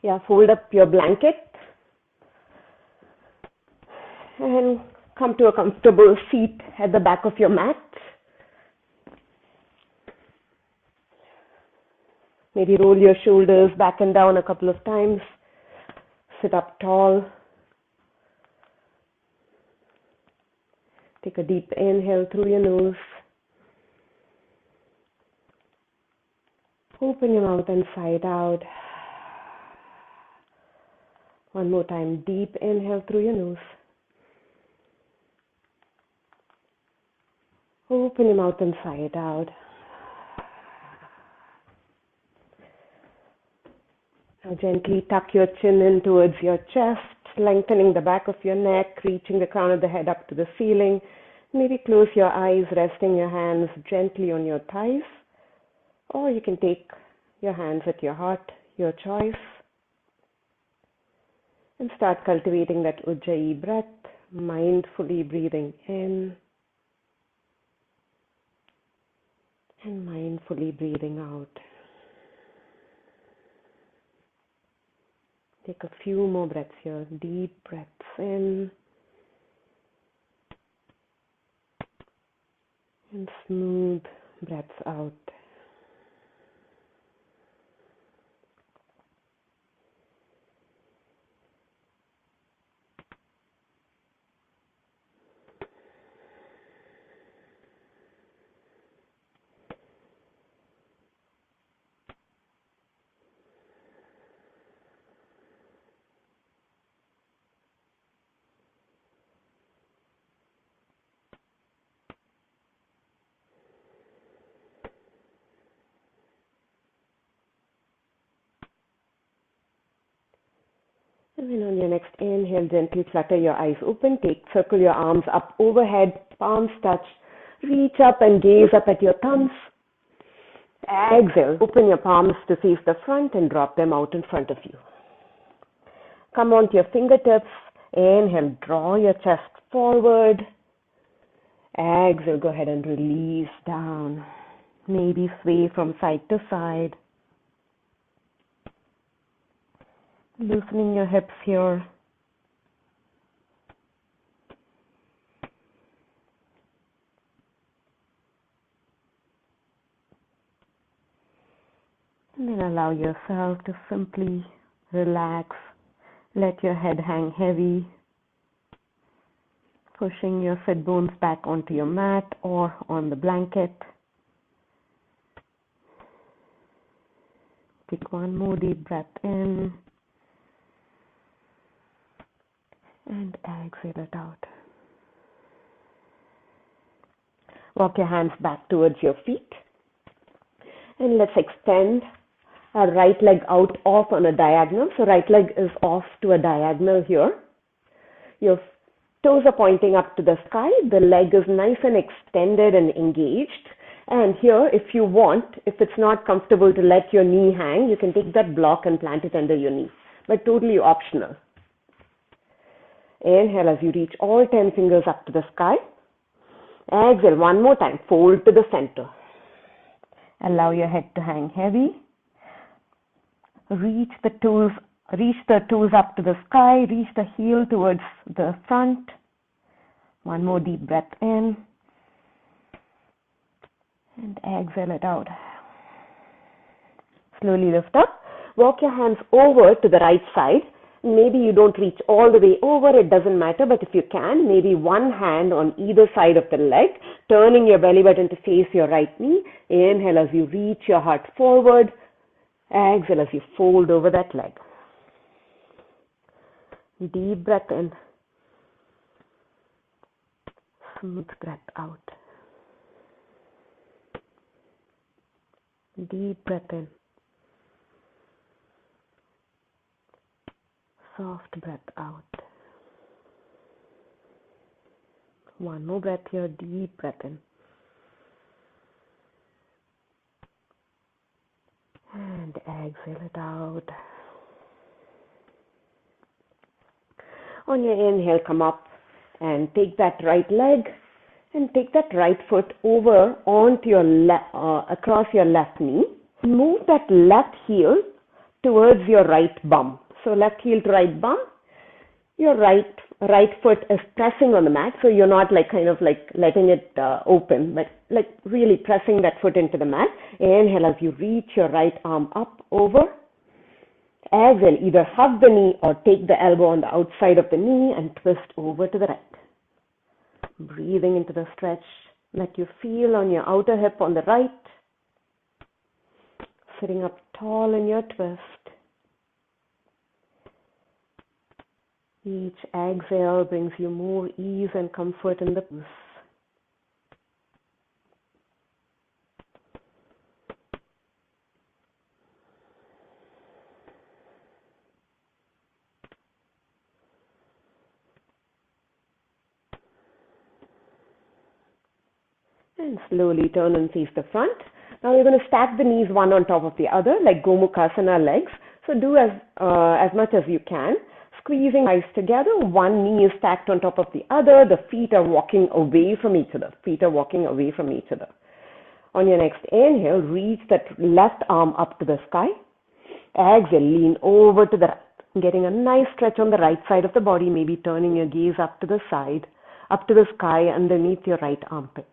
Yeah, fold up your blanket and come to a comfortable seat at the back of your mat. Maybe roll your shoulders back and down a couple of times. Sit up tall. Take a deep inhale through your nose. Open your mouth and sigh it out. One more time, deep inhale through your nose. Open your mouth and sigh it out. Now gently tuck your chin in towards your chest, lengthening the back of your neck, reaching the crown of the head up to the ceiling. Maybe close your eyes, resting your hands gently on your thighs. Or you can take your hands at your heart, your choice. And start cultivating that Ujjayi breath, mindfully breathing in and mindfully breathing out. Take a few more breaths here. Deep breaths in and smooth breaths out. And then on your next inhale, gently flutter your eyes open. Circle your arms up overhead, palms touch. Reach up and gaze up at your thumbs. Exhale, open your palms to face the front and drop them out in front of you. Come onto your fingertips. Inhale, draw your chest forward. Exhale, go ahead and release down. Maybe sway from side to side. Loosening your hips here. And then allow yourself to simply relax. Let your head hang heavy. Pushing your sit bones back onto your mat or on the blanket. Take one more deep breath in. And exhale it out. Walk your hands back towards your feet. And let's extend our right leg out off on a diagonal. So right leg is off to a diagonal here. Your toes are pointing up to the sky. The leg is nice and extended and engaged. And here, if you want, if it's not comfortable to let your knee hang, you can take that block and plant it under your knee. But totally optional. Inhale as you reach all 10 fingers up to the sky. Exhale one more time. Fold to the center. Allow your head to hang heavy. Reach the toes up to the sky. Reach the heel towards the front. One more deep breath in. And exhale it out. Slowly lift up. Walk your hands over to the right side. Maybe you don't reach all the way over, it doesn't matter, but if you can, maybe one hand on either side of the leg, turning your belly button to face your right knee. Inhale as you reach your heart forward. Exhale as you fold over that leg. Deep breath in. Smooth breath out. Deep breath in. Soft breath out. One more breath here, deep breath in. And exhale it out. On your inhale, come up and take that right leg and take that right foot over onto your across your left knee. Move that left heel towards your right bum. So left heel to right bum. Your right foot is pressing on the mat, so you're not like kind of like letting it open, but like really pressing that foot into the mat. Inhale as you reach your right arm up over. Exhale, either hug the knee or take the elbow on the outside of the knee and twist over to the right. Breathing into the stretch that you feel on your outer hip on the right. Sitting up tall in your twist. Each exhale brings you more ease and comfort in the pose. And slowly turn and face the front. Now you're going to stack the knees one on top of the other like Gomukhasana legs. So do as much as you can. Squeezing thighs together, one knee is stacked on top of the other, the feet are walking away from each other. On your next inhale, reach that left arm up to the sky. Exhale, lean over to the right, getting a nice stretch on the right side of the body, maybe turning your gaze up to the side, up to the sky underneath your right armpit.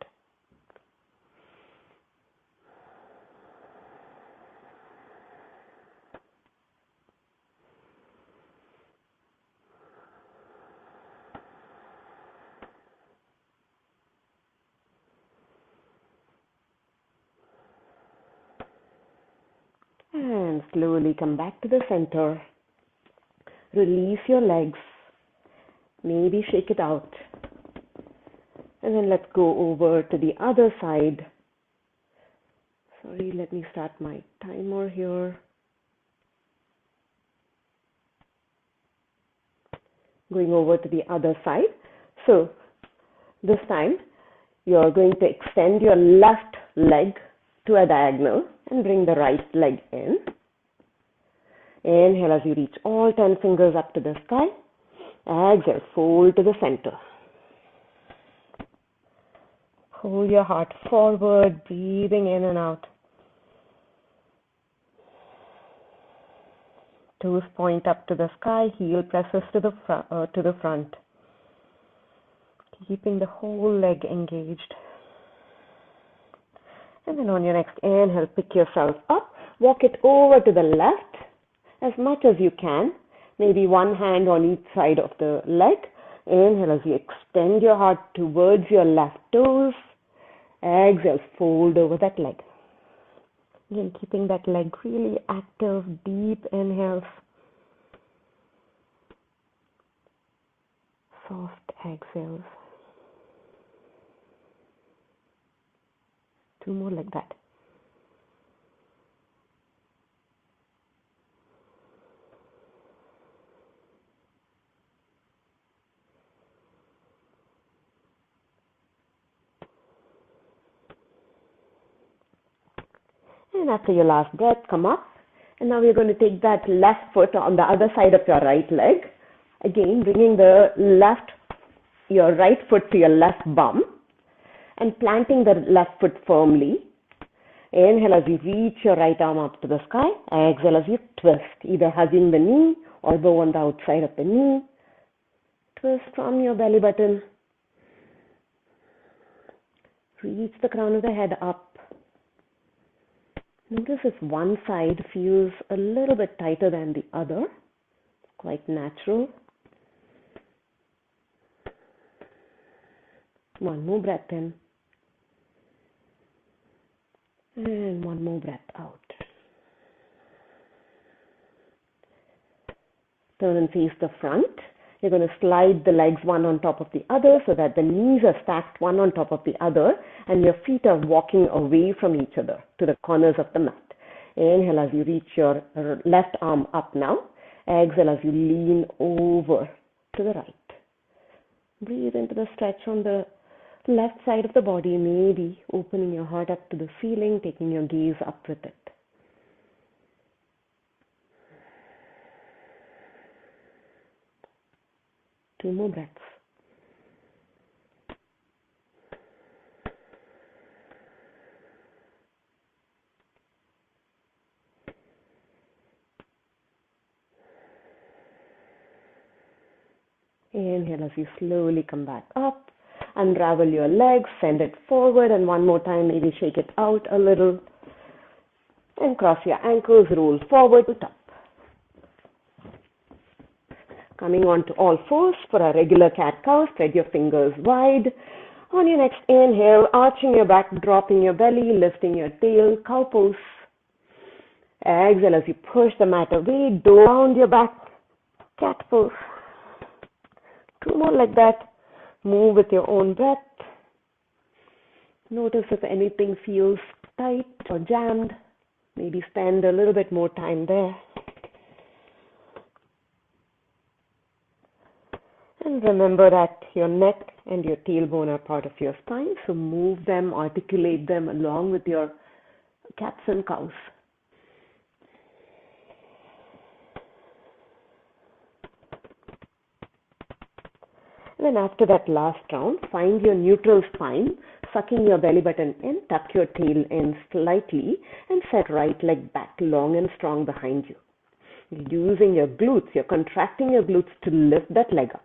And slowly come back to the center. Release your legs. Maybe shake it out. And then let's go over to the other side. Sorry, let me start my timer here. Going over to the other side. So this time you're going to extend your left leg to a diagonal and bring the right leg in. Inhale as you reach all 10 fingers up to the sky. Exhale, fold to the center. Hold your heart forward, breathing in and out. Toes point up to the sky, heel presses to the front. Keeping the whole leg engaged. And then on your next inhale, pick yourself up. Walk it over to the left as much as you can. Maybe one hand on each side of the leg. Inhale as you extend your heart towards your left toes. Exhale, fold over that leg. Again, keeping that leg really active, deep inhales. Soft exhales. 2 more like that. And after your last breath, come up. And now we're going to take that left foot on the other side of your right leg. Again, bringing your right foot to your left bum and planting the left foot firmly. Inhale as you reach your right arm up to the sky. Exhale as you twist, either hugging the knee, elbow on the outside of the knee. Twist from your belly button. Reach the crown of the head up. Notice if one side feels a little bit tighter than the other. Quite natural. One more breath in. And one more breath out. Turn and face the front. You're going to slide the legs one on top of the other so that the knees are stacked one on top of the other and your feet are walking away from each other to the corners of the mat. Inhale as you reach your left arm up now. Exhale as you lean over to the right. Breathe into the stretch on the left side of the body, maybe opening your heart up to the ceiling, taking your gaze up with it. Two more breaths. Inhale as you slowly come back up. Unravel your legs, send it forward, and one more time, maybe shake it out a little. And cross your ankles, roll forward to top. Coming on to all fours for a regular cat-cow, spread your fingers wide. On your next inhale, arching your back, dropping your belly, lifting your tail, cow pose. Exhale as you push the mat away, round your back, cat pose. 2 more like that. Move with your own breath. Notice if anything feels tight or jammed. Maybe spend a little bit more time there. And remember that your neck and your tailbone are part of your spine, so move them, articulate them along with your cats and cows. And then after that last round, find your neutral spine, sucking your belly button in, tuck your tail in slightly, and set right leg back long and strong behind you. Using your glutes, you're contracting your glutes to lift that leg up.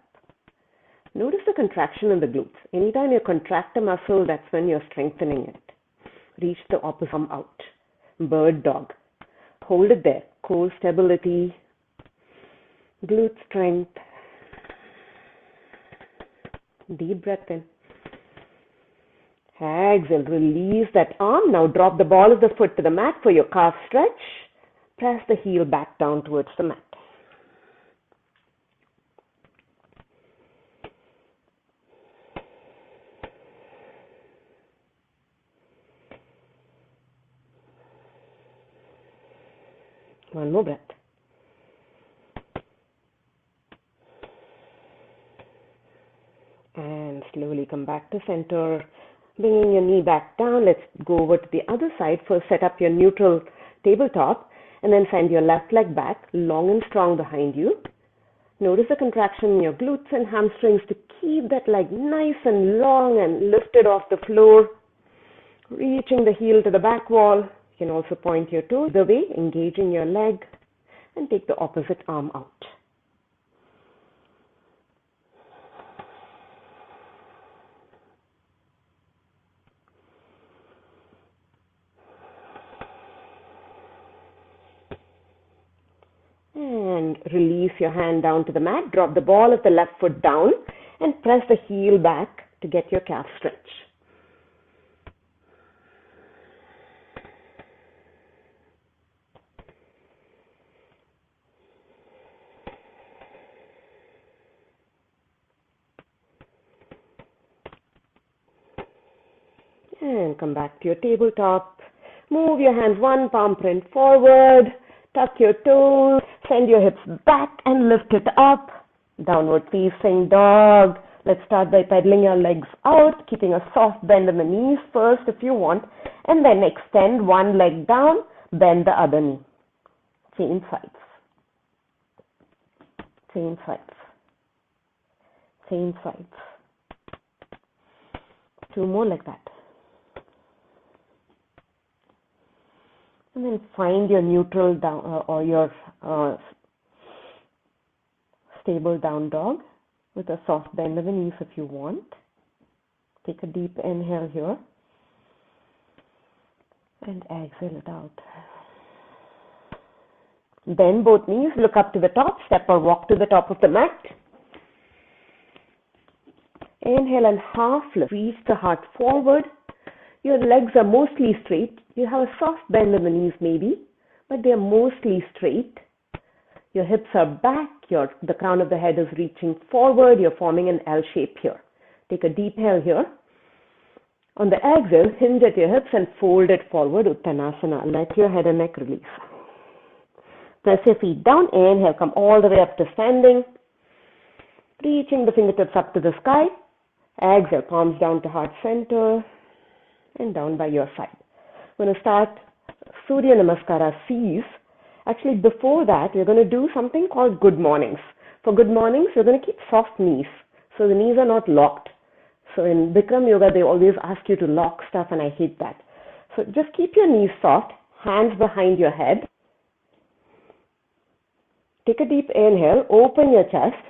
Notice the contraction in the glutes. Anytime you contract a muscle, that's when you're strengthening it. Reach the opposite arm out. Bird dog. Hold it there. Core stability. Glute strength. Deep breath in. Exhale. Release that arm. Now drop the ball of the foot to the mat for your calf stretch. Press the heel back down towards the mat. One more breath. And slowly come back to center. Bringing your knee back down. Let's go over to the other side. First, set up your neutral tabletop. And then send your left leg back, long and strong behind you. Notice the contraction in your glutes and hamstrings to keep that leg nice and long and lifted off the floor. Reaching the heel to the back wall. You can also point your toes the way, engaging your leg, and take the opposite arm out. And release your hand down to the mat. Drop the ball of the left foot down and press the heel back to get your calf stretch. And come back to your tabletop. Move your hands one palm print forward. Tuck your toes. Send your hips back and lift it up. Downward facing dog. Let's start by pedaling your legs out, keeping a soft bend in the knees first if you want. And then extend one leg down, bend the other knee. Change sides. Change sides. Change sides. 2 more like that. And then find your neutral down or your stable down dog with a soft bend of the knees if you want. Take a deep inhale here and exhale it out. Bend both knees, look up to the top, step or walk to the top of the mat. Inhale and half lift, reach the heart forward. Your legs are mostly straight. You have a soft bend in the knees maybe, but they are mostly straight. Your hips are back. The crown of the head is reaching forward. You're forming an L shape here. Take a deep inhale here. On the exhale, hinge at your hips and fold it forward, Uttanasana. Let your head and neck release. Press your feet down. Inhale, come all the way up to standing. Reaching the fingertips up to the sky. Exhale, palms down to heart center and down by your side. We're going to start Surya Namaskara C's. Actually, before that, we're going to do something called good mornings. For good mornings, we're going to keep soft knees, so the knees are not locked. So in Bikram Yoga, they always ask you to lock stuff, and I hate that. So just keep your knees soft, hands behind your head. Take a deep inhale, open your chest,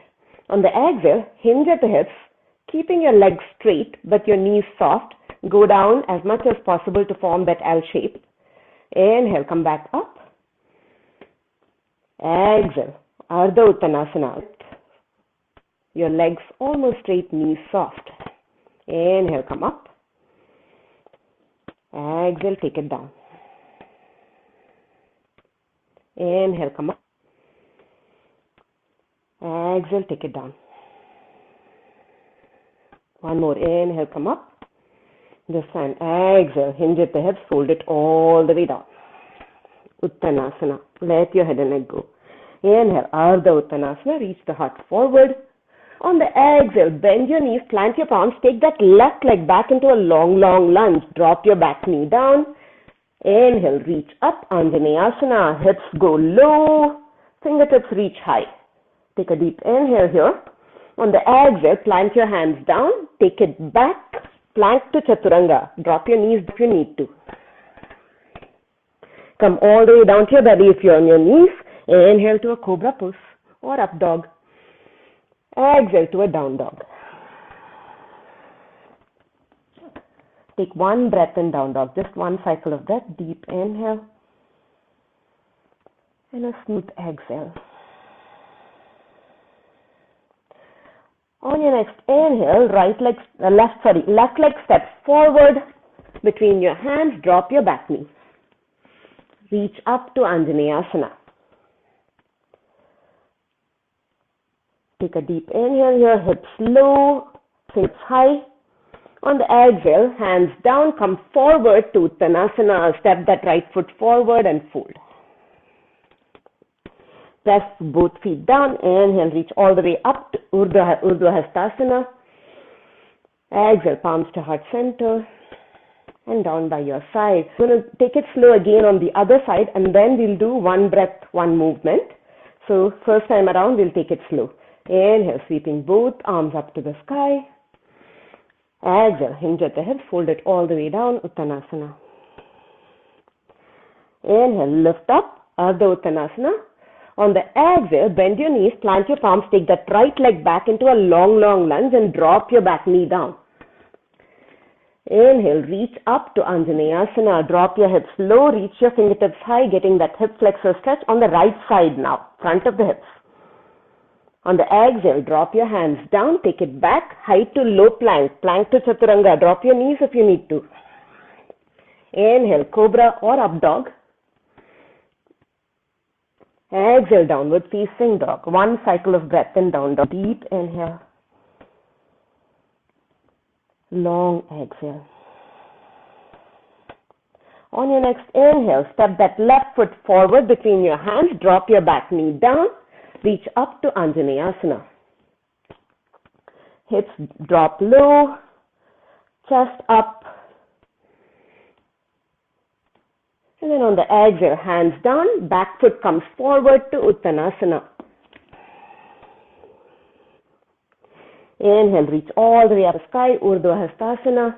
On the exhale, hinge at the hips, keeping your legs straight but your knees soft. Go down as much as possible to form that L shape. Inhale, come back up. Exhale, Ardha Uttanasana. Your legs almost straight, knees soft. Inhale, come up. Exhale, take it down. Inhale, come up. Exhale, take it down. One more. Inhale, come up. This time, exhale, hinge at the hips, fold it all the way down. Uttanasana. Let your head and neck go. Inhale, Ardha Uttanasana. Reach the heart forward. On the exhale, bend your knees, plant your palms, take that left leg back into a long, long lunge. Drop your back knee down. Inhale, reach up, Anjaneyasana. Hips go low, fingertips reach high. Take a deep inhale here. On the exhale, plant your hands down, take it back, plank to Chaturanga. Drop your knees if you need to. Come all the way down to your belly if you're on your knees. Inhale to a cobra pose or up dog. Exhale to a down dog. Take one breath in down dog, just one cycle of breath. Deep inhale and a smooth exhale. On your next inhale, left leg steps forward between your hands. Drop your back knee. Reach up to Anjaneyasana. Take a deep inhale here, hips low, hips high. On the exhale, hands down, come forward to Uttanasana. Step that right foot forward and fold. Press both feet down. Inhale, reach all the way up to Urdhva Hastasana. Exhale, palms to heart center and down by your side. We're going to take it slow again on the other side, and then we'll do one breath, one movement. So first time around, we'll take it slow. Inhale, sweeping both arms up to the sky. Exhale, hinge at the hips, fold it all the way down, Uttanasana. Inhale, lift up, Ardha Uttanasana. On the exhale, bend your knees, plant your palms, take that right leg back into a long, long lunge and drop your back knee down. Inhale, reach up to Anjaneyasana. Drop your hips low, reach your fingertips high, getting that hip flexor stretch on the right side now, front of the hips. On the exhale, drop your hands down, take it back, high to low plank, plank to Chaturanga. Drop your knees if you need to. Inhale, cobra or up dog. Exhale, downward facing dog. One cycle of breath in down dog. Deep inhale. Long exhale. On your next inhale, step that left foot forward between your hands. Drop your back knee down. Reach up to Anjaneyasana. Hips drop low, chest up. And then on the exhale, hands down, back foot comes forward to Uttanasana. Inhale, reach all the way up the sky, Urdhva Hastasana.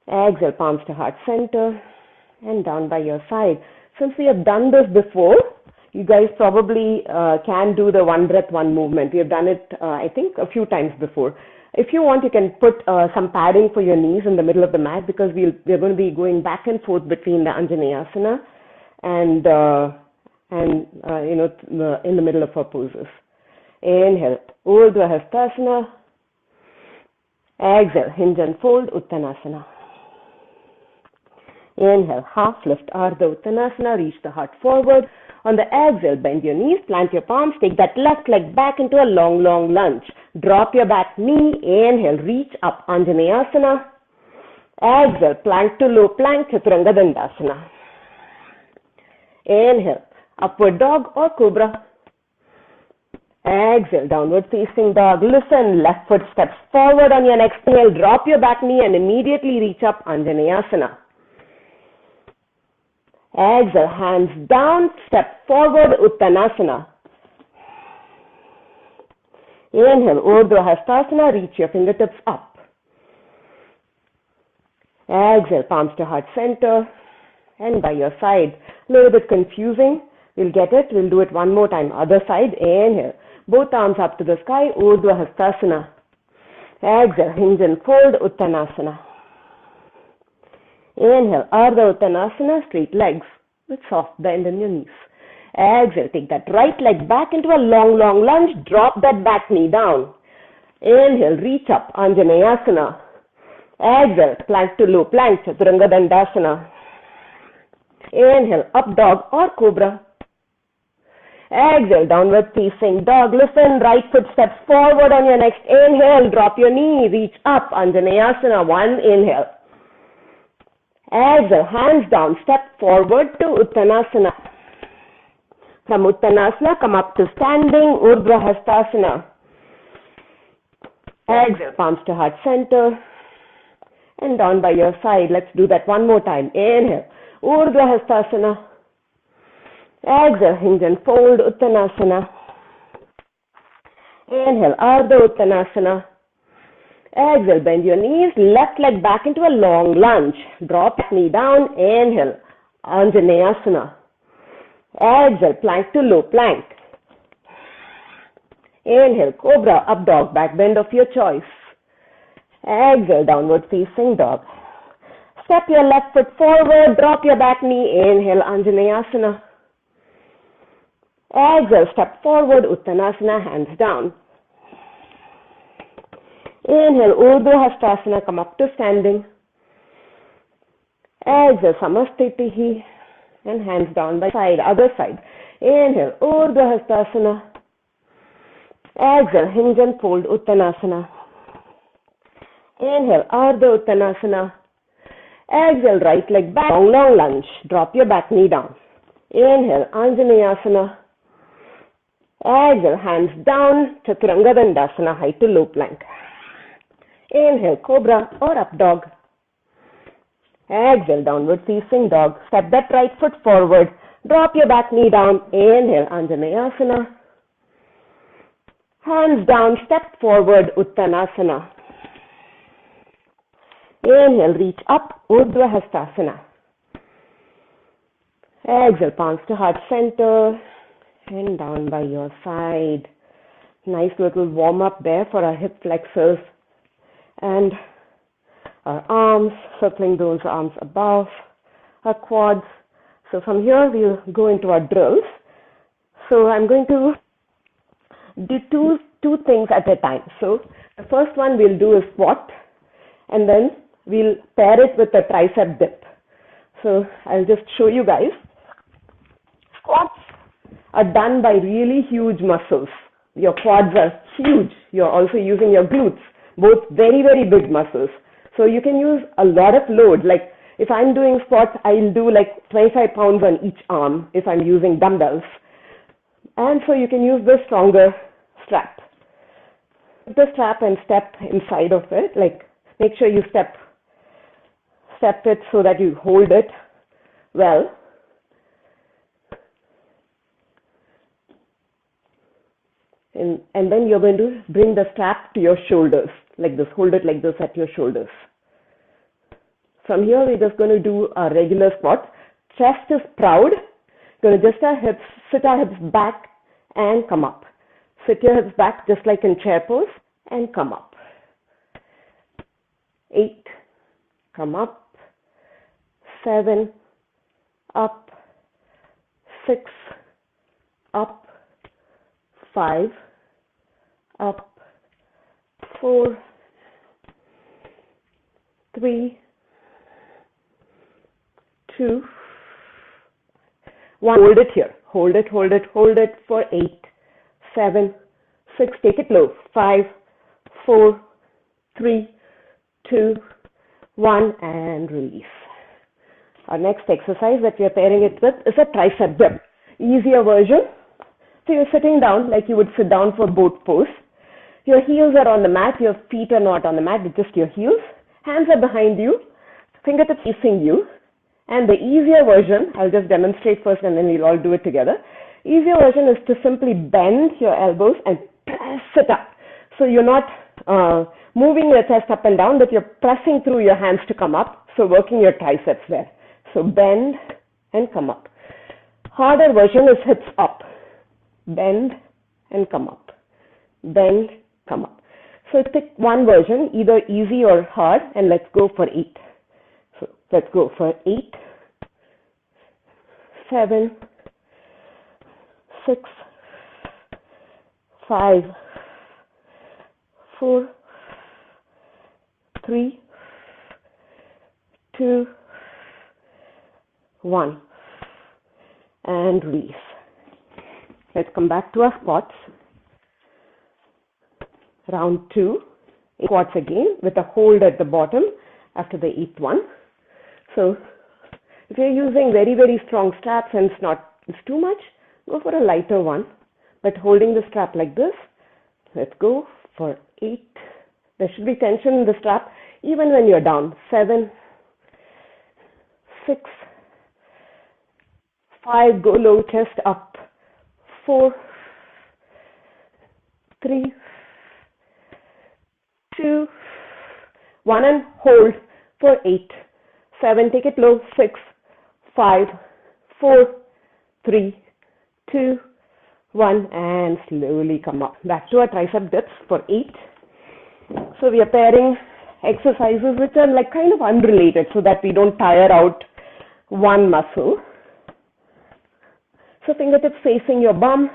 Exhale, palms to heart center and down by your side. Since we have done this before, you guys probably can do the one breath, one movement. We have done it, I think, a few times before. If you want, you can put some padding for your knees in the middle of the mat, because we're going to be going back and forth between the Anjaneyasana and in the middle of our poses. Inhale, Urdhva Hastasana. Exhale, hinge and fold, Uttanasana. Inhale, half lift, Ardha Uttanasana. Reach the heart forward. On the exhale, bend your knees, plant your palms, take that left leg back into a long, long lunge. Drop your back knee. Inhale, reach up, Anjaneyasana. Exhale, plank to low plank, Chaturanga Dandasana. Inhale, upward dog or cobra. Exhale, downward facing dog. Listen, left foot steps forward on your next inhale. Drop your back knee and immediately reach up, Anjaneyasana. Exhale, hands down, step forward, Uttanasana. Inhale, Urdhva Hastasana, reach your fingertips up. Exhale, palms to heart center and by your side. A little bit confusing. We'll get it. We'll do it one more time. Other side. Inhale. Both arms up to the sky, Urdhva Hastasana. Exhale, hinge and fold, Uttanasana. Inhale, Ardha Uttanasana, straight legs with soft bend in your knees. Exhale, take that right leg back into a long, long lunge. Drop that back knee down. Inhale, reach up, Anjaneyasana. Exhale, plank to low plank, Chaturanga Dandasana. Inhale, up dog or cobra. Exhale, downward facing dog. Listen, right foot steps forward on your next inhale. Drop your knee, reach up, Anjaneyasana. One inhale. Exhale, hands down, step forward to Uttanasana. From Uttanasana, come up to standing, Urdhva Hastasana. Exhale, palms to heart center. And down by your side. Let's do that one more time. Inhale, Urdhva Hastasana. Exhale, hinge and fold, Uttanasana. Inhale, Ardha Uttanasana. Exhale, bend your knees, left leg back into a long lunge. Drop knee down, inhale, Anjaneyasana. Exhale, plank to low plank. Inhale, cobra, up dog, back bend of your choice. Exhale, downward facing dog. Step your left foot forward, drop your back knee, inhale, Anjaneyasana. Exhale, step forward, Uttanasana, hands down. Inhale, Urdhva Hastasana, come up to standing. Exhale, Samastitihi, and hands down by side, other side. Inhale, Urdhva Hastasana. Exhale, hinge and fold, Uttanasana. Inhale, Ardha Uttanasana. Exhale, right leg back, long, long lunge. Drop your back knee down. Inhale, Anjaneyasana. Exhale, hands down, Chaturanga Dandasana, high to low plank. Inhale, cobra or up dog. Exhale, downward facing dog. Step that right foot forward. Drop your back knee down. Inhale, Anjaneyasana. Hands down, step forward, Uttanasana. Inhale, reach up, Urdhva Hastasana. Exhale, palms to heart center and down by your side. Nice little warm up there for our hip flexors and our arms, circling those arms above our quads. So from here we'll go into our drills. So I'm going to do two things at a time. So the first one we'll do is squat, and then we'll pair it with a tricep dip. So I'll just show you guys. Squats are done by really huge muscles. Your quads are huge. You're also using your glutes, both very, very big muscles. So you can use a lot of load. Like if I'm doing squats, I'll do like 25 pounds on each arm if I'm using dumbbells. And so you can use the stronger strap. Put the strap and step inside of it. Like make sure you step it so that you hold it well. And then you're going to bring the strap to your shoulders, like this. Hold it like this at your shoulders. From here, we're just going to do a regular squat. Chest is proud. Going to just sit our hips back and come up. Sit your hips back just like in chair pose and come up. 8, come up. 7, up. 6, up. 5, up. 4, 3, 2, 1. Hold it here. Hold it for 8, 7, 6. Take it low. 5, 4, 3, 2, 1, and release. Our next exercise that we are pairing it with is a tricep dip. Easier version. So you're sitting down like you would sit down for boat pose. Your heels are on the mat. Your feet are not on the mat, but just your heels. Hands are behind you. Fingertips facing you. And the easier version, I'll just demonstrate first and then we'll all do it together. Easier version is to simply bend your elbows and press it up. So you're not moving your chest up and down, but you're pressing through your hands to come up. So working your triceps there. So bend and come up. Harder version is hips up. Bend and come up. bend, come up. So pick one version, either easy or hard, and let's go for 8. So let's go for 8, 7, 6, 5, 4, 3, 2, 1, and release. Let's come back to our squats. Round 2, squats again with a hold at the bottom after the 8th one. So if you're using very, very strong straps and it's too much, go for a lighter one. But holding the strap like this, let's go for 8. There should be tension in the strap even when you're down. 7, 6, 5, go low, chest up. 4, 3, 2, 1, and hold for 8. 7, take it low. 6, 5, 4, 3, 2, 1, and slowly come up. Back to our tricep dips for 8. So we are pairing exercises which are like kind of unrelated so that we don't tire out one muscle. So fingertips facing your bum,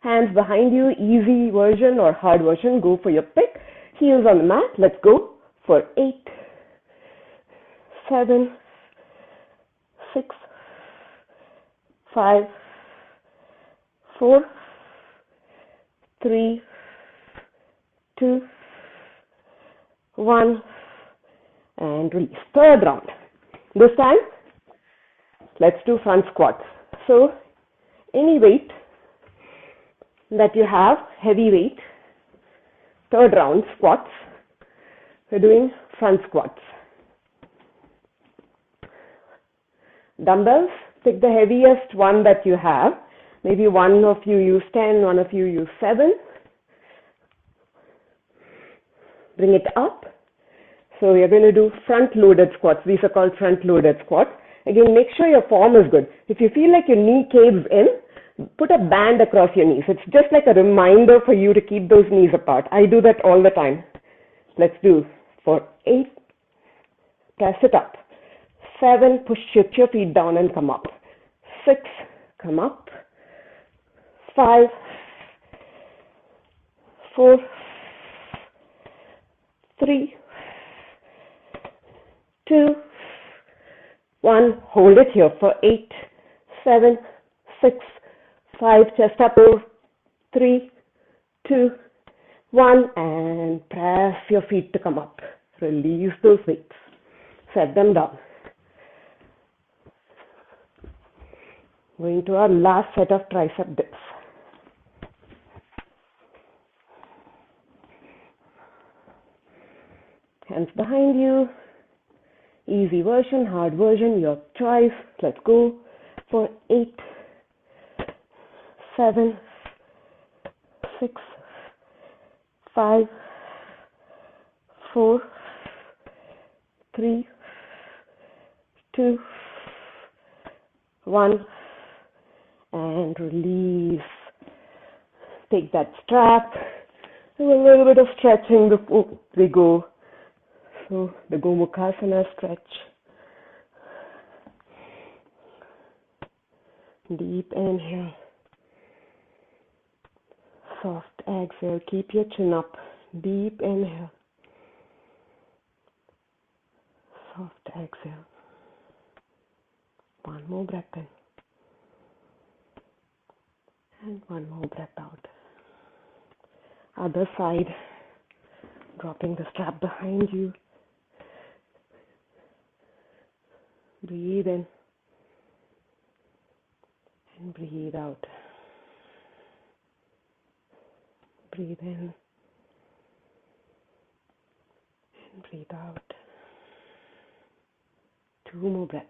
hands behind you, easy version or hard version, go for your pick. Heels on the mat, let's go for 8, 7, 6, 5, 4, 3, 2, 1, and release. Third round. This time, let's do front squats. So, any weight that you have, heavy weight, third round squats, we're doing front squats. Dumbbells, pick the heaviest one that you have. Maybe one of you use 10, one of you use 7. Bring it up. So we're going to do front loaded squats. These are called front loaded squats. Again, make sure your form is good. If you feel like your knee caves in, put a band across your knees. It's just like a reminder for you to keep those knees apart. I do that all the time. Let's do for 8. Press it up. 7, push your feet down and come up. 6, come up. 5, 4, 3, 2, 1. Hold it here for 8, 7, 6, 5. Chest up. 4, 3, 2, 1. And press your feet to come up. Release those weights. Set them down. Going to our last set of tricep dips. Hands behind you. Easy version, hard version, your choice. Let's go for 8, 7, 6, 5, 4, 3, 2, 1, and release. Take that strap. Do a little bit of stretching before we go. So the Gomukhasana stretch. Deep inhale. Soft exhale. Keep your chin up. Deep inhale. Soft exhale. One more breath in. And one more breath out. Other side. Dropping the strap behind you. Breathe in and breathe out. Breathe in and breathe out. 2 more breaths.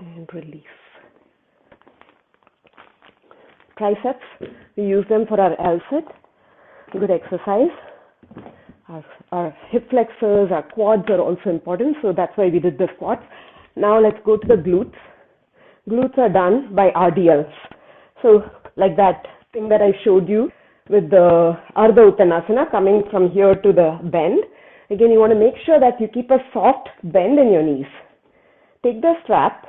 And release. Triceps, we use them for our L sit. Good exercise. Our hip flexors, our quads are also important, so that's why we did the squats. Now let's go to the glutes. Glutes are done by RDLs. So like that thing that I showed you with the Ardha Uttanasana coming from here to the bend. Again, you want to make sure that you keep a soft bend in your knees. Take the strap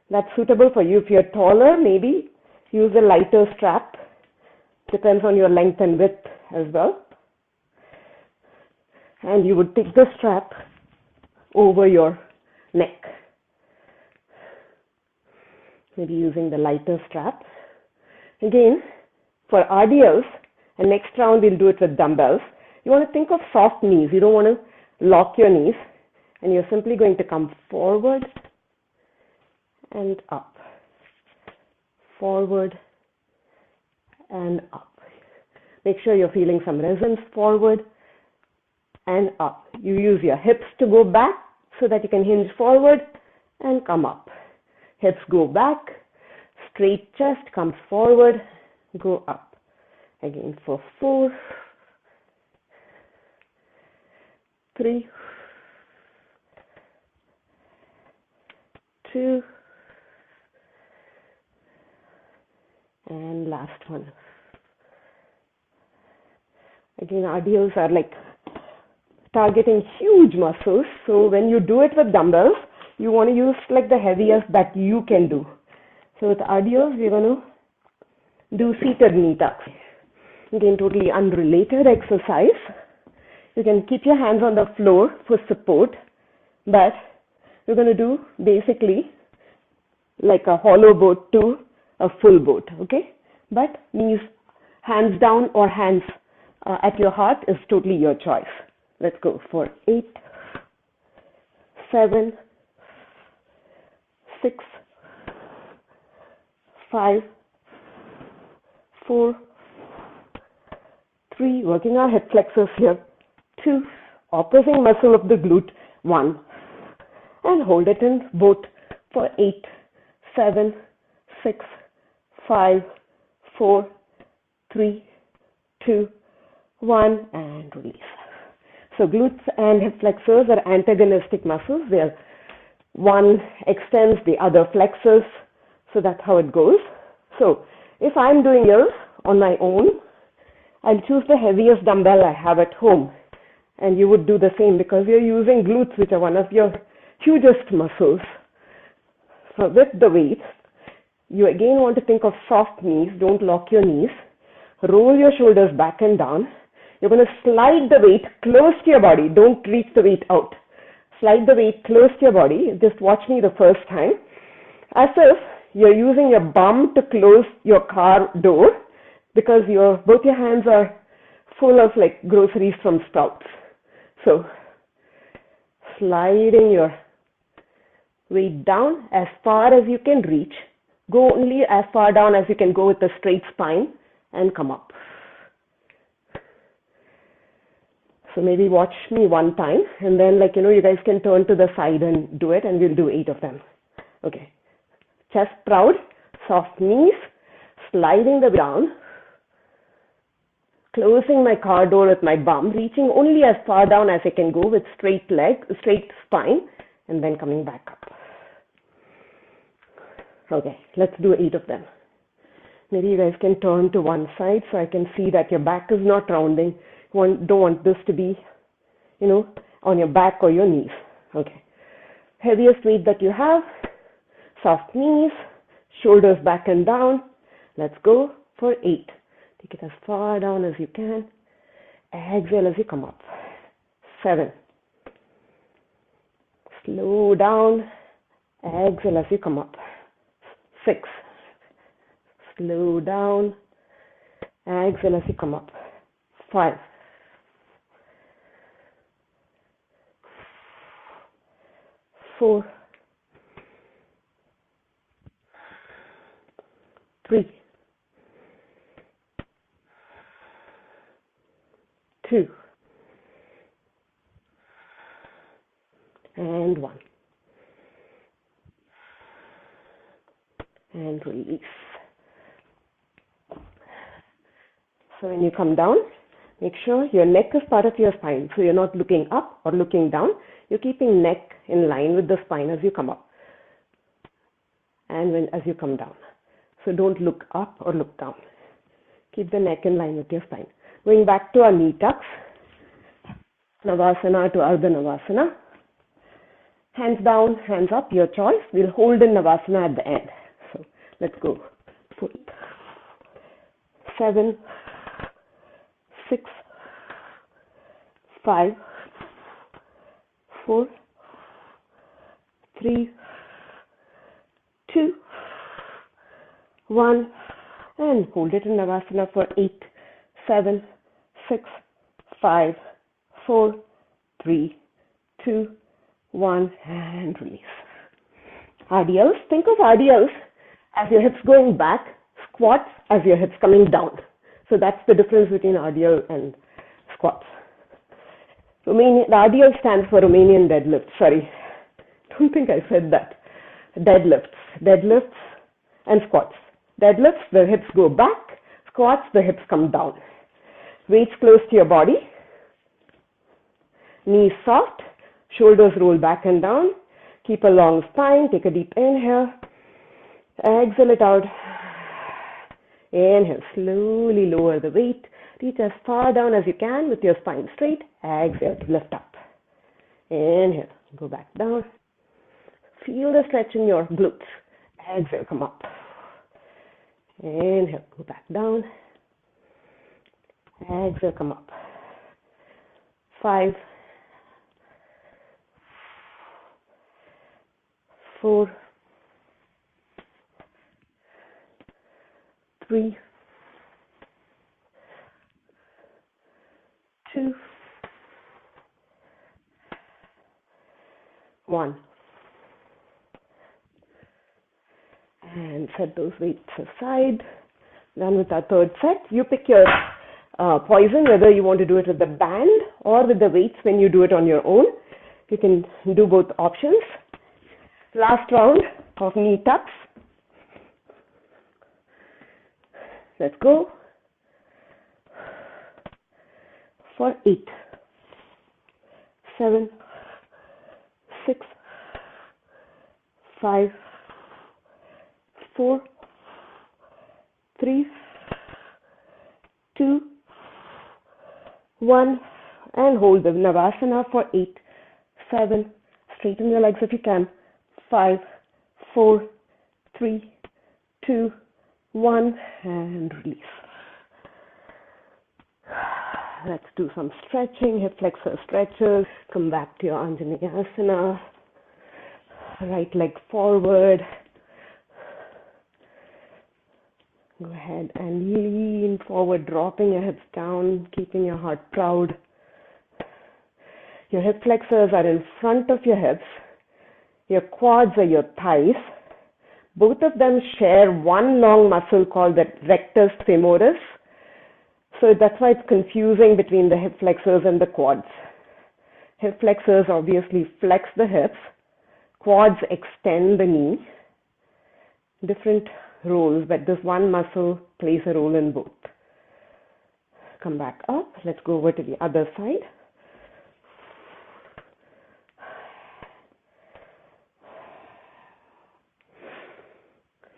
that's suitable for you. If you're taller, maybe use a lighter strap. Depends on your length and width as well. And you would take the strap over your neck. Maybe using the lighter strap. Again, for RDLs, and next round we'll do it with dumbbells, you want to think of soft knees. You don't want to lock your knees. And you're simply going to come forward and up. Forward and up. Make sure you're feeling some resistance forward and up. You use your hips to go back so that you can hinge forward and come up. Hips go back, straight chest comes forward, go up. Again for 4, 3, 2, and last one. Again, RDLs are like targeting huge muscles, so when you do it with dumbbells, you want to use like the heaviest that you can do. So with RDLs, we're going to do seated knee tucks. Again, totally unrelated exercise. You can keep your hands on the floor for support, but we're going to do basically like a hollow boat to a full boat, okay? But knees, hands down or hands at your heart is totally your choice. Let's go for 8, 7, 6, 5, 4, 3, working our hip flexors here, 2, opposing muscle of the glute, 1, and hold it in both for 8, 7, 6, 5, 4, 3, 2, 1, and release. So glutes and hip flexors are antagonistic muscles. One extends, the other flexes. So that's how it goes. So if I'm doing yours on my own, I'll choose the heaviest dumbbell I have at home. And you would do the same because you're using glutes, which are one of your hugest muscles. So with the weights, you again want to think of soft knees. Don't lock your knees. Roll your shoulders back and down. You're going to slide the weight close to your body. Don't reach the weight out. Slide the weight close to your body. Just watch me the first time. As if you're using your bum to close your car door because both your hands are full of like groceries from Sprouts. So sliding your weight down as far as you can reach. Go only as far down as you can go with a straight spine and come up. So maybe watch me one time and then you guys can turn to the side and do it and we'll do 8 of them. Okay. Chest proud, soft knees, sliding the way down, closing my car door with my bum, reaching only as far down as I can go with straight spine, and then coming back up. Okay, let's do 8 of them. Maybe you guys can turn to one side so I can see that your back is not rounding. Don't want this to be, on your back or your knees. Okay. Heaviest weight that you have, soft knees, shoulders back and down. Let's go for 8. Take it as far down as you can. Exhale as you come up. 7. Slow down. Exhale as you come up. 6. Slow down. Exhale as you come up. 5. 4. 3. 2. And 1. And release. So when you come down, Make sure your neck is part of your spine, so you're not looking up or looking down. You're keeping neck in line with the spine as you come up and as you come down. So don't look up or look down. Keep the neck in line with your spine. Going back to our knee tucks, Navasana to Ardha Navasana. Hands down, hands up, your choice. We'll hold in Navasana at the end. So let's go. 4, 7, 6, 5, 4, 3, 2, 1, and hold it in Navasana for 8, 7, 6, 5, 4, 3, 2, 1, and release. RDLs. Think of RDLs as your hips going back, squats as your hips coming down. So that's the difference between RDL and squats. The RDL stands for Romanian deadlift. Sorry, don't think I said that. Deadlifts and squats. Deadlifts, the hips go back. Squats, the hips come down. Weights close to your body. Knees soft. Shoulders roll back and down. Keep a long spine. Take a deep inhale. Exhale it out. Inhale. Slowly lower the weight. Reach as far down as you can with your spine straight. Exhale to lift up. Inhale. Go back down. Feel the stretch in your glutes. Exhale. Come up. Inhale. Go back down. Exhale. Come up. 5, 4, 3, 2, 1. And set those weights aside. Done with our third set. You pick your poison, whether you want to do it with the band or with the weights when you do it on your own. You can do both options. Last round of knee tucks. Let's go for 8, 7, 6, 5, 4, 3, 2, 1, and hold the Navasana for 8, 7, straighten your legs if you can, 5, 4, 3, 2, 1, and release. Let's do some stretching, hip flexor stretches. Come back to your Anjaneyasana. Right leg forward. Go ahead and lean forward, dropping your hips down, keeping your heart proud. Your hip flexors are in front of your hips. Your quads are your thighs. Both of them share one long muscle called the rectus femoris. So that's why it's confusing between the hip flexors and the quads. Hip flexors obviously flex the hips. Quads extend the knee. Different roles, but this one muscle plays a role in both. Come back up. Let's go over to the other side.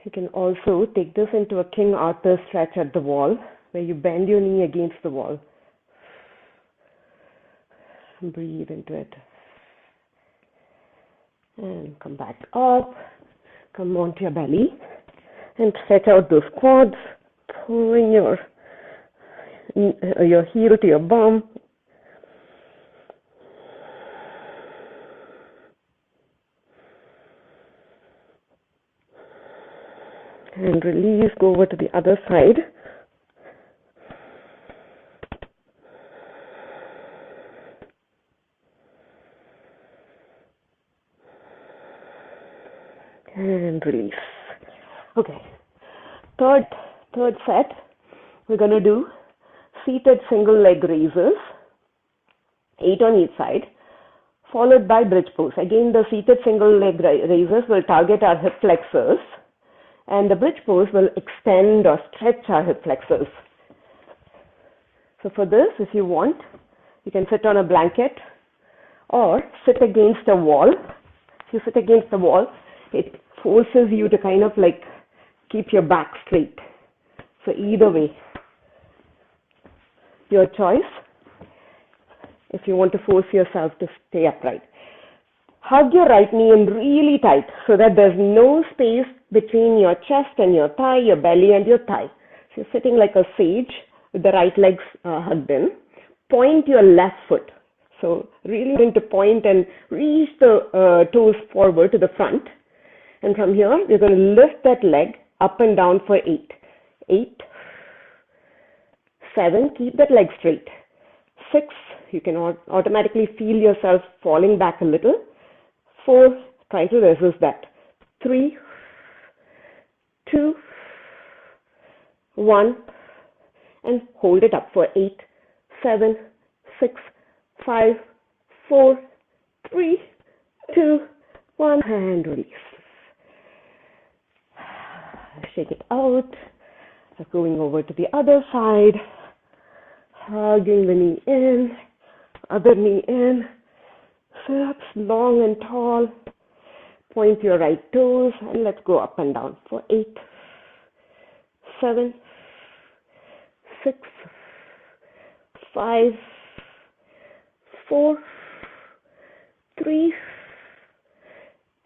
You can also take this into a King Arthur stretch at the wall, where you bend your knee against the wall. Breathe into it. And come back up. Come onto your belly. And stretch out those quads. Pulling your heel to your bum. And release, go over to the other side. And release. Okay. Third set, we're going to do seated single leg raises, 8 on each side, followed by bridge pose. Again, the seated single leg raises will target our hip flexors, and the bridge pose will extend or stretch our hip flexors. So for this, if you want, you can sit on a blanket or sit against a wall. If you sit against the wall, it forces you to kind of like keep your back straight. So either way, your choice if you want to force yourself to stay upright. Hug your right knee in really tight so that there's no space between your chest and your thigh, your belly and your thigh. So you're sitting like a sage with the right legs hugged in. Point your left foot. So really going to point and reach the toes forward to the front. And from here, you're going to lift that leg up and down for 8. 8, 7, keep that leg straight. 6, you can automatically feel yourself falling back a little. 4, try to resist that. 3, 2, 1, and hold it up for 8, 7, 6, 5, 4, 3, 2, 1, and release. Shake it out. Going over to the other side. Hugging the knee in, other knee in. Sit up long and tall. Point your right toes and let's go up and down for 8, 7, 6, 5, 4, 3,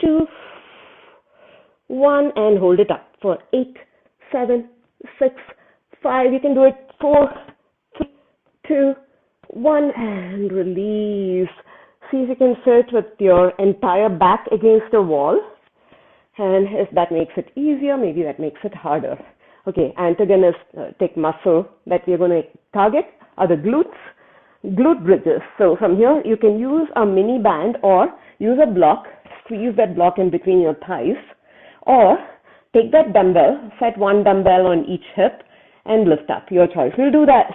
2, 1, and hold it up for 8, 7, 6, 5. You can do it 4, 3, 2, 1, and release. See if you can sit with your entire back against a wall. And if that makes it easier, maybe that makes it harder. Okay, antagonistic muscle that we're going to target are the glutes, glute bridges. So from here, you can use a mini band or use a block, squeeze that block in between your thighs, or take that dumbbell, set one dumbbell on each hip, and lift up, your choice. We'll do that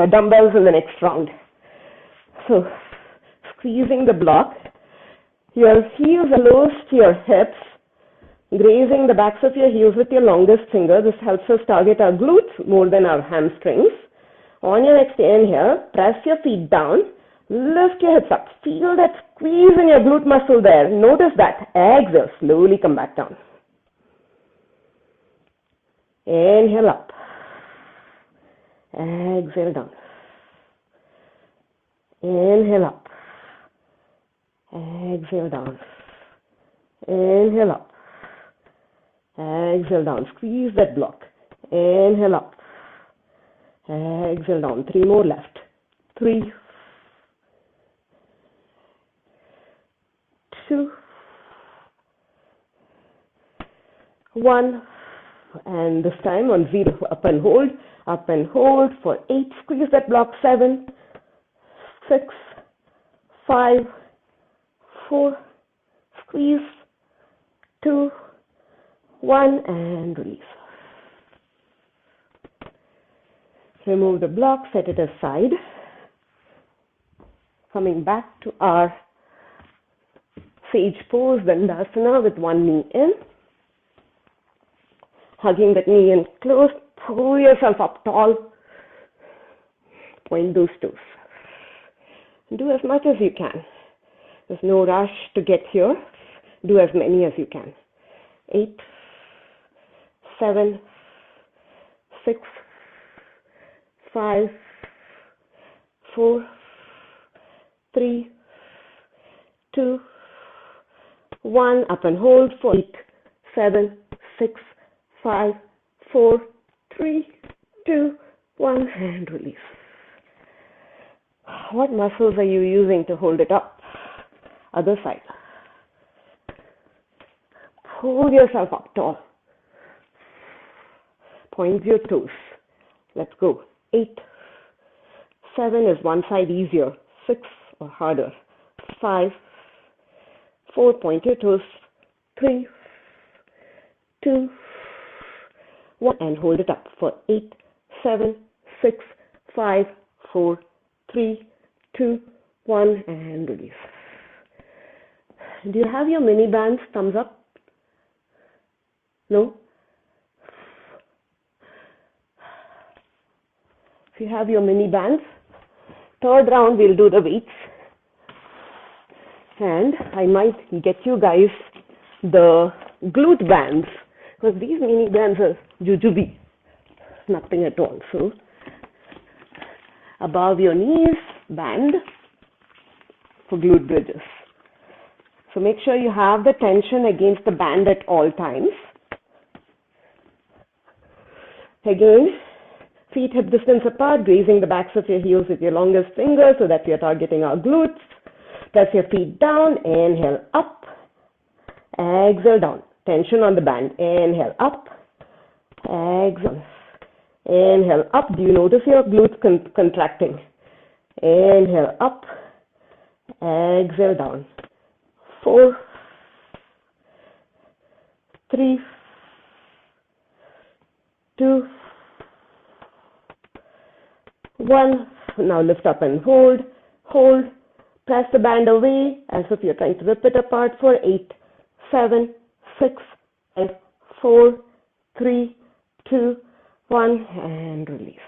dumbbells in the next round. So, squeezing the block, your heels are close to your hips, grazing the backs of your heels with your longest finger. This helps us target our glutes more than our hamstrings. On your next inhale, press your feet down, lift your hips up. Feel that squeeze in your glute muscle there. Notice that. Exhale, slowly come back down. Inhale up. Exhale down. Inhale up. Exhale down. Inhale up. Exhale down. Squeeze that block. Inhale up. Exhale down. 3 more left. 3, 2, 1. And this time on 0, up and hold for 8. Squeeze that block. 7, 6, 5, 4. Squeeze. 2, 1, and release. Remove the block, set it aside. Coming back to our sage pose, Dandasana, with one knee in. Hugging that knee in close, pull yourself up tall. Point those toes. Do as much as you can. There's no rush to get here. Do as many as you can. 8, 7, 6, 5, 4, 3, 2, 1. Up and hold for 8, 7, 6, 5, 4, 3, 2, 1, and release. What muscles are you using to hold it up? Other side. Pull yourself up tall. Point your toes. Let's go. 8, 7 is one side easier. 6 or harder. 5, 4, point your toes. 3, 2, 1, and hold it up for 8, 7, 6, 5, 4, 3, 2, 1, and release. Do you have your mini bands? Thumbs up? No? If you have your mini bands. Third round, we'll do the weights. And I might get you guys the glute bands, because these mini bands are jujube, nothing at all. So above your knees, band for glute bridges. So make sure you have the tension against the band at all times. Again, feet hip distance apart, grazing the backs of your heels with your longest finger so that you're targeting our glutes. Press your feet down, inhale up, exhale down. Tension on the band, inhale up, exhale. Inhale up. Do you notice your glutes contracting? Inhale up, exhale down. 4, 3, 2, 1. Now lift up and hold. Hold. Press the band away as if you're trying to rip it apart for 8, 7, 6, 5, 4, 3, 2, 1, and release.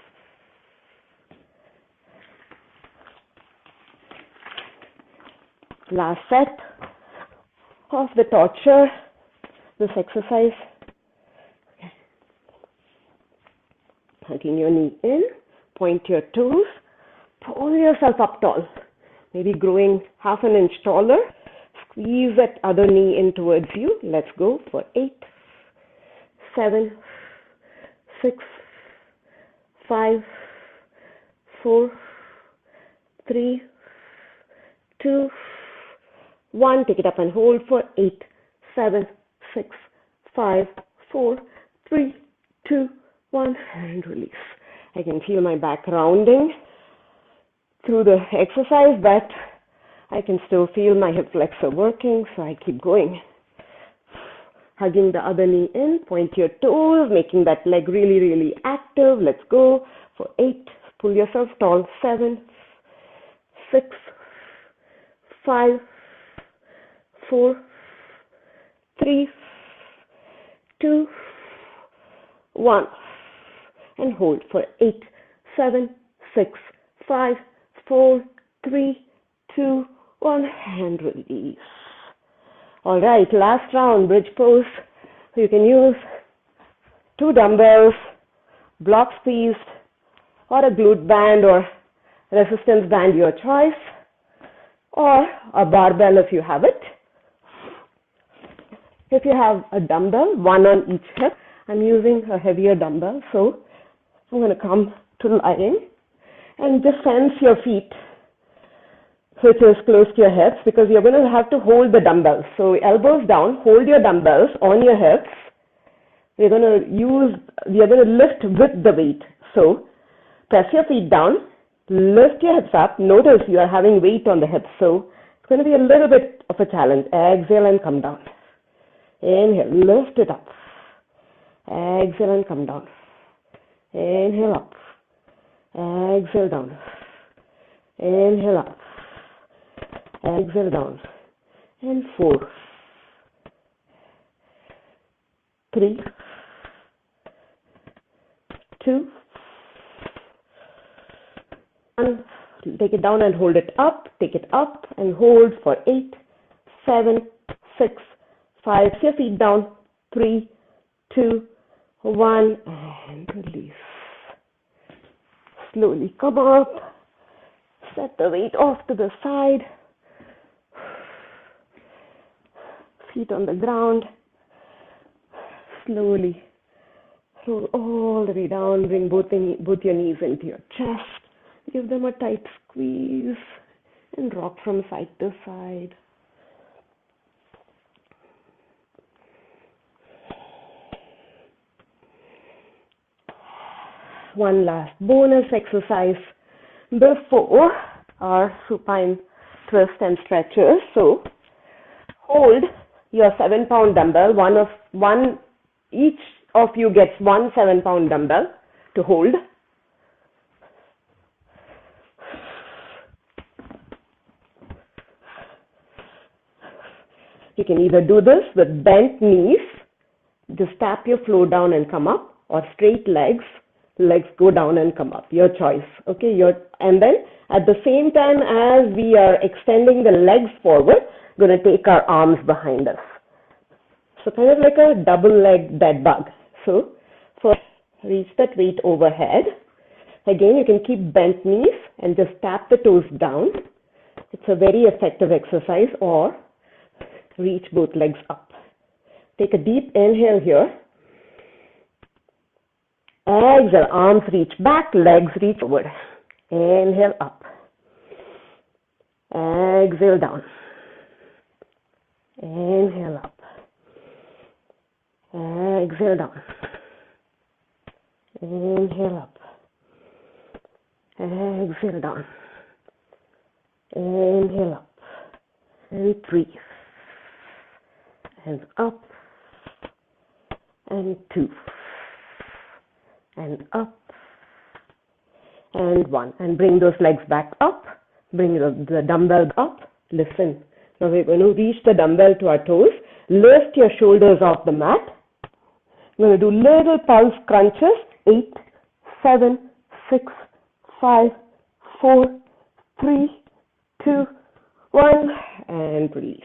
Last set of the torture, this exercise. Okay. Hugging your knee in, point your toes, pull yourself up tall, maybe growing half an inch taller. Squeeze that other knee in towards you. Let's go for 8, 7, 6, 5, 4, 3, 2, 1. Take it up and hold for 8, 7, 6, 5, 4, 3, 2, 1, and release. I can feel my back rounding through the exercise, but I can still feel my hip flexor working, so I keep going. Hugging the other knee in, point your toes, making that leg really, really active. Let's go for 8. Pull yourself tall. 7, 6, 5, 4, 3, 2, 1. And hold for 8, 7, 6, 5, 4, 3, 2, 1, and release. All right, last round, bridge pose. So you can use 2 dumbbells, block squeezed, or a glute band or resistance band, your choice, or a barbell if you have it. If you have a dumbbell, 1 on each hip, I'm using a heavier dumbbell, so I'm going to come to lying and just sense your feet, which is close to your hips, because you're going to have to hold the dumbbells. So elbows down, hold your dumbbells on your hips. We are going to lift with the weight. So press your feet down, lift your hips up. Notice you are having weight on the hips, so it's going to be a little bit of a challenge. Exhale and come down. Inhale, lift it up. Exhale and come down. Inhale up. Exhale down. Inhale up. Exhale down. And 4, 3, 2, 1. Take it down and hold it up. Take it up and hold for 8, 7, 6, 5. Your feet down. 3, 2, 1, and release. Slowly come up. Set the weight off to the side. Feet on the ground. Slowly roll all the way down. Bring both your knees into your chest. Give them a tight squeeze and rock from side to side. One last bonus exercise before our supine twist and stretches. So hold your 7-pound dumbbell. Each of you gets 1 7-pound dumbbell to hold. You can either do this with bent knees, just tap your floor down and come up, or straight legs, legs go down and come up, your choice. Okay, and then at the same time as we are extending the legs forward, going to take our arms behind us. So kind of like a double leg bed bug. So first reach that weight overhead. Again, you can keep bent knees and just tap the toes down. It's a very effective exercise. Or reach both legs up. Take a deep inhale here. Exhale, arms reach back, legs reach forward. Inhale up. Exhale down. Inhale up. Exhale down. Inhale up. Exhale down. Inhale up. And 3. And up. And 2. And up. And 1. And bring those legs back up. Bring the dumbbell up. Listen. Now we're going to reach the dumbbell to our toes. Lift your shoulders off the mat. We're going to do little pulse crunches. 8, 7, 6, 5, 4, 3, 2, 1. And release.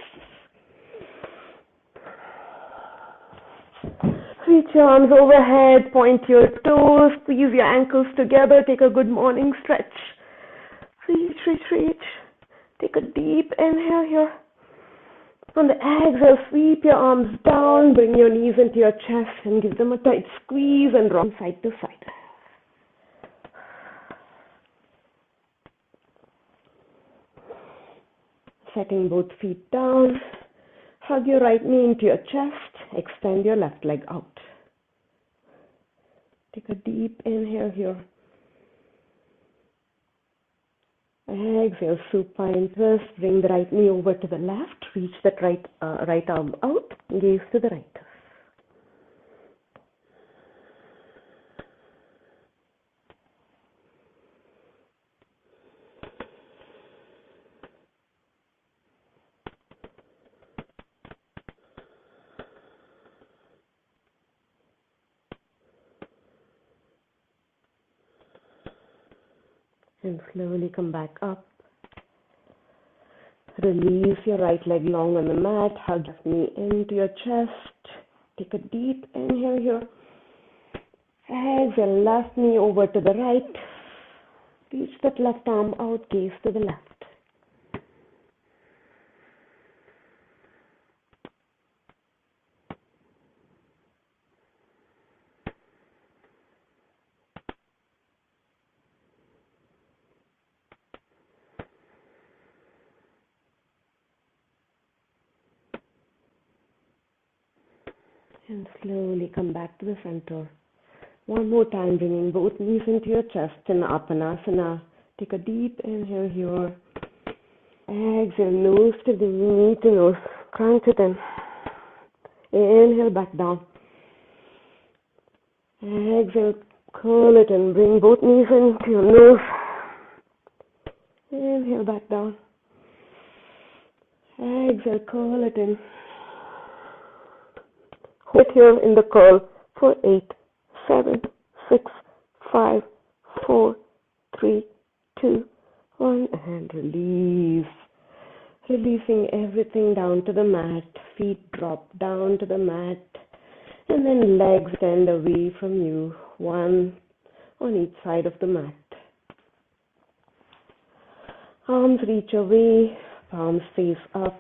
Reach your arms overhead, point your toes, squeeze your ankles together, take a good morning stretch. Reach, reach, reach. Take a deep inhale here. On the exhale, sweep your arms down, bring your knees into your chest and give them a tight squeeze and rock side to side. Setting both feet down. Hug your right knee into your chest. Extend your left leg out. Take a deep inhale here. Exhale, supine twist. Bring the right knee over to the left. Reach that right arm out. Gaze to the right. And slowly come back up. Release your right leg long on the mat. Hug your knee into your chest. Take a deep inhale here. Exhale, left knee over to the right. Reach that left arm out. Gaze to the left. And slowly come back to the center. One more time, bringing both knees into your chest in Apanasana. Take a deep inhale here. Exhale, nose to the knee to nose. Crunch it in. Inhale, back down. Exhale, curl it and bring both knees into your nose. Inhale, back down. Exhale, curl it in. Hold here in the curl for 8, 7, 6, 5, 4, 3, 2, 1, and release. Releasing everything down to the mat. Feet drop down to the mat. And then legs extend away from you. One on each side of the mat. Arms reach away. Palms face up.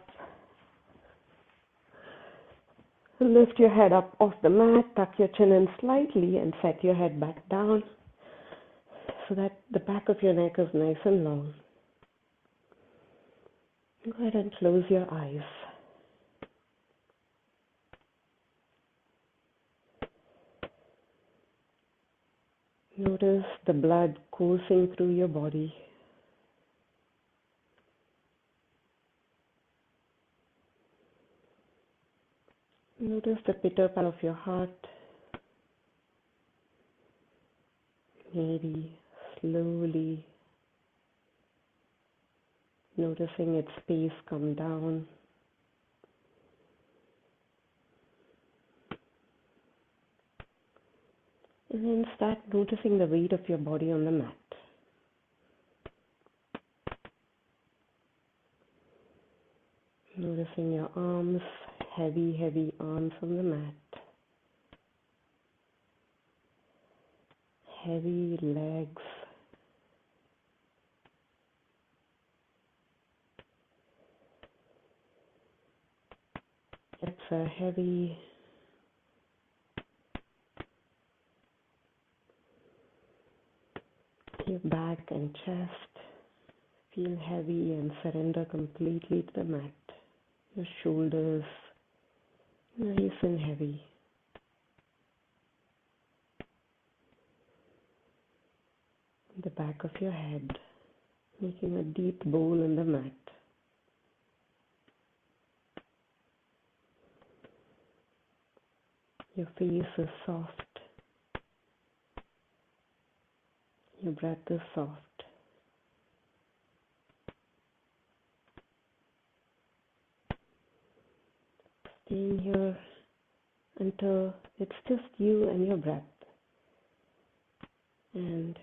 Lift your head up off the mat, tuck your chin in slightly and set your head back down so that the back of your neck is nice and long. Go ahead and close your eyes. Notice the blood coursing through your body. Notice the pitter-patter of your heart. Maybe slowly noticing its pace come down. And then start noticing the weight of your body on the mat. Noticing your arms, heavy arms on the mat. Heavy legs. Hips are heavy. Your back and chest feel heavy and surrender completely to the mat. Your shoulders nice and heavy. The back of your head, making a deep bowl in the mat. Your face is soft. Your breath is soft. Staying here until it's just you and your breath. And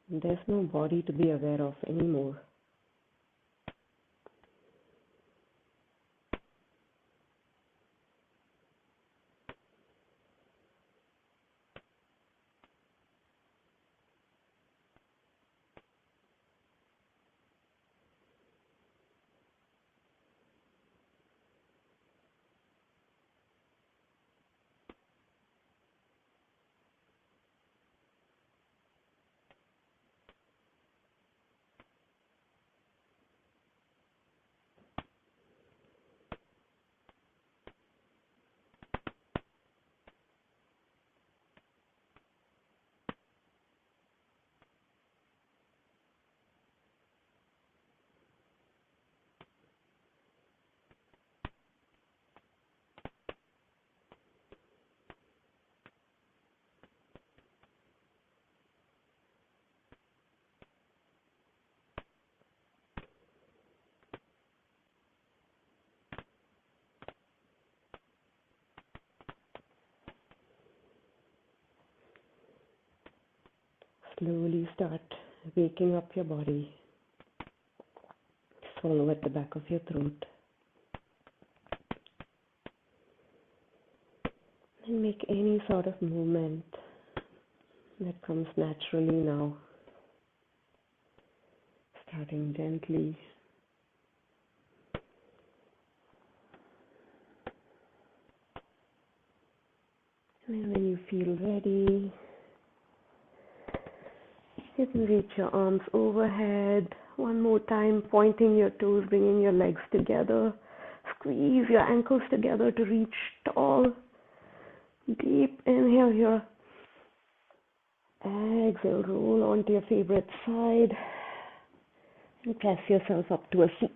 there's no body to be aware of anymore. Slowly start waking up your body. Swallow at the back of your throat. And make any sort of movement that comes naturally now. Starting gently. And when you feel ready, you can reach your arms overhead. One more time, pointing your toes, bringing your legs together. Squeeze your ankles together to reach tall. Deep inhale here. Exhale, roll onto your favorite side. And press yourself up to a seat.